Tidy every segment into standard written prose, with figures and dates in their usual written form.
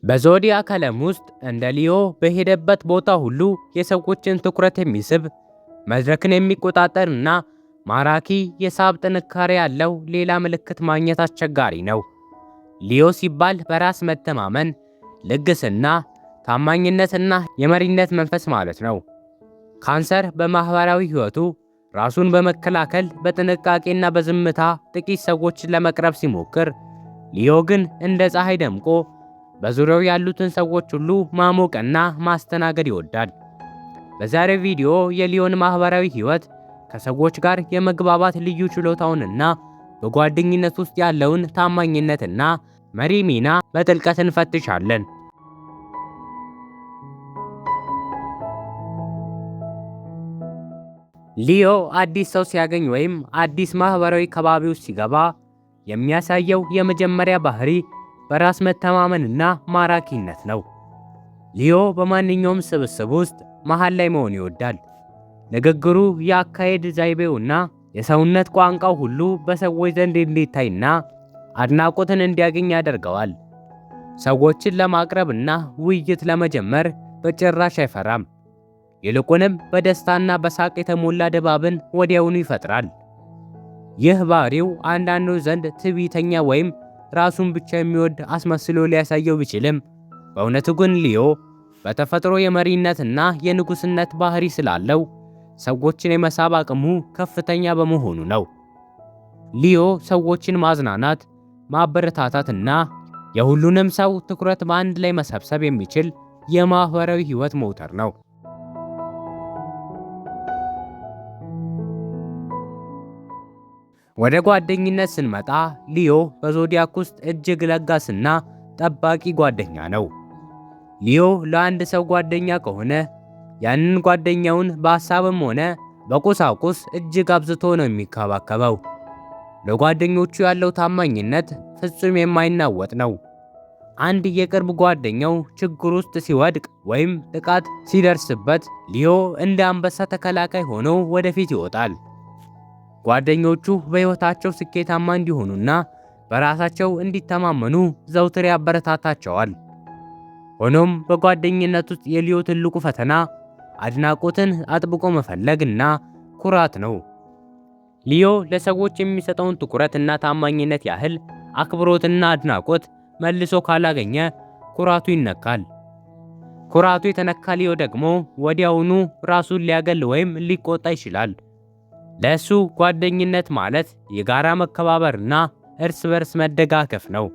በዞዲያክ ዓለም ውስጥ እንደ ሊዮ በሄደበት ቦታ ሁሉ የሰዎችን ትኩረት የሚስብ መድረክን የሚቆጣጠር እና ማራኪ የሳብ ጥንካሬ ያለው ሌላ ምልክት ማግኘት አስቸጋሪ ነው። ሊዮ ሲባል በራስ መተማመን፣ ልግስና፣ ታማኝነትና የመሪነት መንፈስ ማለት ነው። ካንሰር በማህበራዊ ህይወቱ ራሱን በመከላከል በጥንቃቄና በዝምታ ጥቂት ሰዎችን ለመቅረብ ሲሞክር፣ ሊዮ ግን እንደ ፀሐይ ደምቆ በዙሪያው ያሉትን ሰዎች ሁሉ ማሞቅና ማስተናገድ ይወዳል። በዛሬው ቪዲዮ የሊዮን ማህበራዊ ህይወት ከሰዎች ጋር የመግባባት ልዩ ችሎታውንና በጓደኝነት ውስጥ ያለውን ታማኝነትና መሪ ሚና በጥልቀት እንፈትሻለን። ሊዮ አዲስ ሰው ሲያገኝ ወይም አዲስ ማህበራዊ ከባቢ ውስጥ ሲገባ የሚያሳየው የመጀመሪያ ባህሪ በራስ መተማመንና ማራኪነት ነው። ሊዮ በማንኛውም ስብስብ ውስጥ መሃል ላይ መሆን ይወዳል። ንግግሩ፣ የአካሄድ ዘይቤውና የሰውነት ቋንቋው ሁሉ በሰዎች ዘንድ እንዲታይና አድናቆትን እንዲያገኝ ያደርገዋል። ሰዎችን ለማቅረብና ውይይት ለመጀመር በጭራሽ አይፈራም። ይልቁንም በደስታና በሳቅ የተሞላ ድባብን ወዲያውኑ ይፈጥራል። ይህ ባህሪው አንዳንዶች ዘንድ ትዕቢተኛ ወይም ራሱን ብቻ የሚወድ አስመስሎ ሊያሳየው ቢችልም በእውነቱ ግን ሊዮ በተፈጥሮ የመሪነትና የንጉስነት ባህሪ ስላለው ሰዎችን የመሳብ አቅሙ ከፍተኛ በመሆኑ ነው። ሊዮ ሰዎችን ማዝናናት፣ ማበረታታትና የሁሉንም ሰው ትኩረት በአንድ ላይ መሰብሰብ የሚችል የማህበራዊ ህይወት ሞተር ነው። ወደ ጓደኝነት ስንመጣ ሊዮ በዞዲያክ ውስጥ እጅግ ለጋስና ጠባቂ ጓደኛ ነው። ሊዮ ለአንድ ሰው ጓደኛ ከሆነ ያንን ጓደኛውን በሐሳብም ሆነ በቁሳቁስ እጅግ አብዝቶ ነው የሚከባከበው። ለጓደኞቹ ያለው ታማኝነት ፍጹም የማይናወጥ ነው። አንድ የቅርብ ጓደኛው ችግር ውስጥ ሲወድቅ ወይም ጥቃት ሲደርስበት ሊዮ እንደ አንበሳ ተከላካይ ሆኖ ወደፊት ይወጣል። ጓደኞቹ በሕይወታቸው ስኬታማ እንዲሆኑና በራሳቸው እንዲተማመኑ ዘውትር ያበረታታቸዋል። ሆኖም በጓደኝነት ውስጥ የሊዮ ትልቁ ፈተና አድናቆትን አጥብቆ መፈለግና ኩራት ነው። ሊዮ ለሰዎች የሚሰጠውን ትኩረትና ታማኝነት ያህል አክብሮትና አድናቆት መልሶ ካላገኘ ኩራቱ ይነካል። ኩራቱ የተነካ ሊዮ ደግሞ ወዲያውኑ ራሱን ሊያገል ወይም ሊቆጣ ይችላል። ለሱ ጓደኝነት ማለት የጋራ መከባበርና እርስ በርስ መደጋገፍ ነው።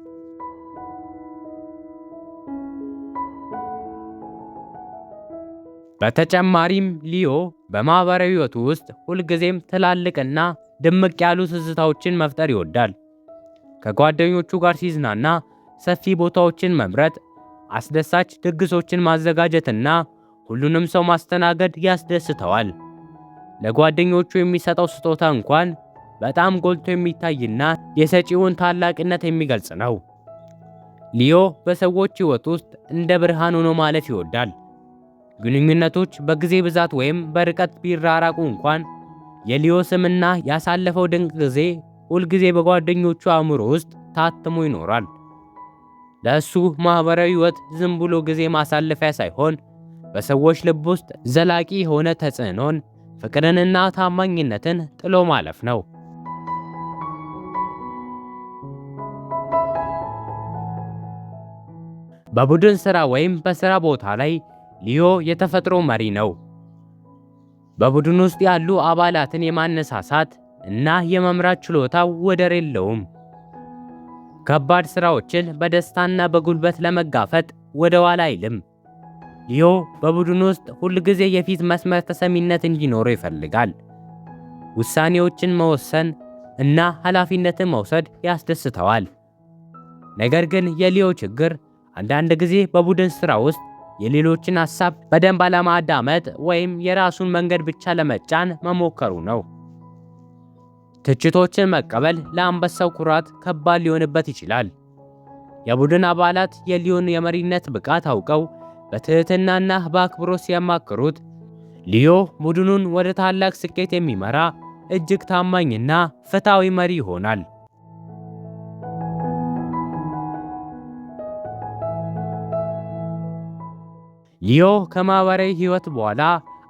በተጨማሪም ሊዮ በማህበራዊ ህይወቱ ውስጥ ሁልጊዜም ትላልቅና ድምቅ ያሉ ትዝታዎችን መፍጠር ይወዳል። ከጓደኞቹ ጋር ሲዝናና ሰፊ ቦታዎችን መምረጥ፣ አስደሳች ድግሶችን ማዘጋጀትና ሁሉንም ሰው ማስተናገድ ያስደስተዋል። ለጓደኞቹ የሚሰጠው ስጦታ እንኳን በጣም ጎልቶ የሚታይና የሰጪውን ታላቅነት የሚገልጽ ነው። ሊዮ በሰዎች ህይወት ውስጥ እንደ ብርሃን ሆኖ ማለፍ ይወዳል። ግንኙነቶች በጊዜ ብዛት ወይም በርቀት ቢራራቁ እንኳን የሊዮ ስምና ያሳለፈው ድንቅ ጊዜ ሁልጊዜ በጓደኞቹ አእምሮ ውስጥ ታትሞ ይኖራል። ለእሱ ማህበራዊ ህይወት ዝም ብሎ ጊዜ ማሳለፊያ ሳይሆን በሰዎች ልብ ውስጥ ዘላቂ የሆነ ተጽዕኖን፣ ፍቅርንና ታማኝነትን ጥሎ ማለፍ ነው። በቡድን ስራ ወይም በስራ ቦታ ላይ ሊዮ የተፈጥሮ መሪ ነው። በቡድን ውስጥ ያሉ አባላትን የማነሳሳት እና የመምራት ችሎታው ወደር የለውም። ከባድ ስራዎችን በደስታና በጉልበት ለመጋፈጥ ወደ ኋላ አይልም። ሊዮ በቡድን ውስጥ ሁልጊዜ የፊት መስመር ተሰሚነት እንዲኖረው ይፈልጋል። ውሳኔዎችን መወሰን እና ኃላፊነትን መውሰድ ያስደስተዋል። ነገር ግን የሊዮ ችግር አንዳንድ ጊዜ በቡድን ስራ ውስጥ የሌሎችን ሐሳብ በደንብ አለማዳመጥ ወይም የራሱን መንገድ ብቻ ለመጫን መሞከሩ ነው። ትችቶችን መቀበል ለአንበሳው ኩራት ከባድ ሊሆንበት ይችላል። የቡድን አባላት የሊዮን የመሪነት ብቃት አውቀው በትህትናና በአክብሮት ሲያማክሩት ሊዮ ቡድኑን ወደ ታላቅ ስኬት የሚመራ እጅግ ታማኝና ፍትሃዊ መሪ ይሆናል። ሊዮ ከማህበራዊ ህይወት በኋላ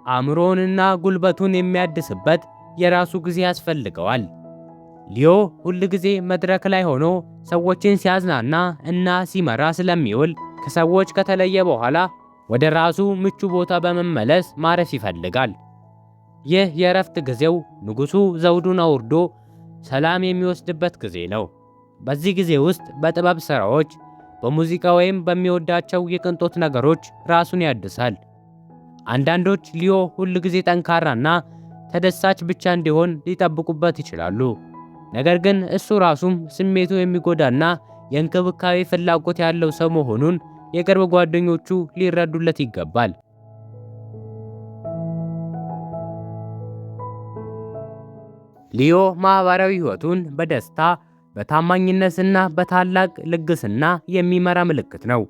አእምሮውንና ጉልበቱን የሚያድስበት የራሱ ጊዜ ያስፈልገዋል። ሊዮ ሁል ጊዜ መድረክ ላይ ሆኖ ሰዎችን ሲያዝናና እና ሲመራ ስለሚውል ከሰዎች ከተለየ በኋላ ወደ ራሱ ምቹ ቦታ በመመለስ ማረፍ ይፈልጋል። ይህ የእረፍት ጊዜው ንጉሱ ዘውዱን አውርዶ ሰላም የሚወስድበት ጊዜ ነው። በዚህ ጊዜ ውስጥ በጥበብ ሥራዎች፣ በሙዚቃ ወይም በሚወዳቸው የቅንጦት ነገሮች ራሱን ያድሳል። አንዳንዶች ሊዮ ሁል ጊዜ ጠንካራና ተደሳች ብቻ እንዲሆን ሊጠብቁበት ይችላሉ። ነገር ግን እሱ ራሱም ስሜቱ የሚጎዳና የእንክብካቤ ፍላጎት ያለው ሰው መሆኑን የቅርብ ጓደኞቹ ሊረዱለት ይገባል። ሊዮ ማህበራዊ ህይወቱን በደስታ በታማኝነትና በታላቅ ልግስና የሚመራ ምልክት ነው።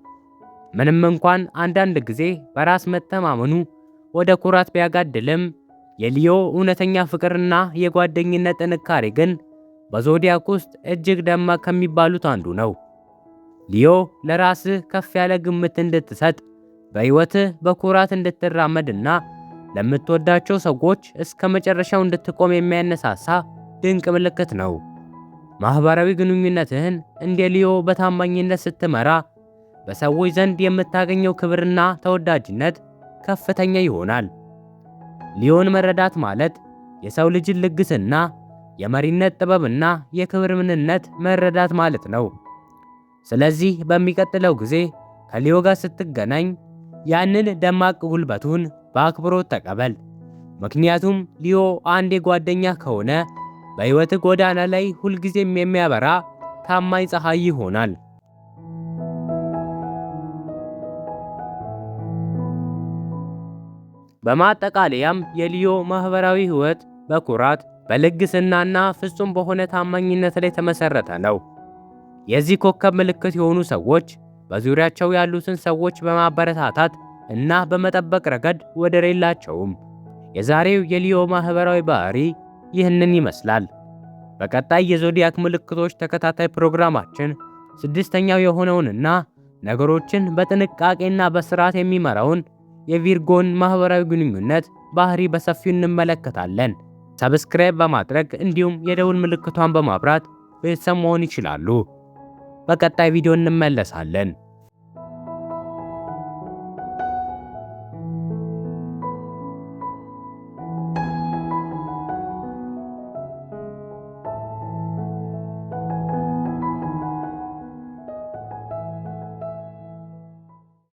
ምንም እንኳን አንዳንድ ጊዜ በራስ መተማመኑ ወደ ኩራት ቢያጋድልም የሊዮ እውነተኛ ፍቅርና የጓደኝነት ጥንካሬ ግን በዞዲያክ ውስጥ እጅግ ደማቅ ከሚባሉት አንዱ ነው። ሊዮ ለራስህ ከፍ ያለ ግምት እንድትሰጥ፣ በሕይወትህ በኩራት እንድትራመድና ለምትወዳቸው ሰዎች እስከ መጨረሻው እንድትቆም የሚያነሳሳ ድንቅ ምልክት ነው። ማህበራዊ ግንኙነትህን እንደ ሊዮ በታማኝነት ስትመራ በሰዎች ዘንድ የምታገኘው ክብርና ተወዳጅነት ከፍተኛ ይሆናል። ሊዮን መረዳት ማለት የሰው ልጅን ልግስና፣ የመሪነት ጥበብና የክብር ምንነት መረዳት ማለት ነው። ስለዚህ በሚቀጥለው ጊዜ ከሊዮ ጋር ስትገናኝ ያንን ደማቅ ጉልበቱን በአክብሮት ተቀበል። ምክንያቱም ሊዮ አንድ ጓደኛ ከሆነ በሕይወት ጎዳና ላይ ሁልጊዜም የሚያበራ ታማኝ ፀሐይ ይሆናል። በማጠቃለያም የሊዮ ማህበራዊ ሕይወት በኩራት በልግስናና ፍጹም በሆነ ታማኝነት ላይ የተመሰረተ ነው። የዚህ ኮከብ ምልክት የሆኑ ሰዎች በዙሪያቸው ያሉትን ሰዎች በማበረታታት እና በመጠበቅ ረገድ ወደር የላቸውም። የዛሬው የሊዮ ማህበራዊ ባህሪ ይህንን ይመስላል። በቀጣይ የዞዲያክ ምልክቶች ተከታታይ ፕሮግራማችን ስድስተኛው የሆነውንና ነገሮችን በጥንቃቄና በስርዓት የሚመራውን የቪርጎን ማህበራዊ ግንኙነት ባህሪ በሰፊው እንመለከታለን። ሰብስክራይብ በማድረግ እንዲሁም የደውል ምልክቷን በማብራት ቤተሰብ መሆን ይችላሉ። በቀጣይ ቪዲዮ እንመለሳለን።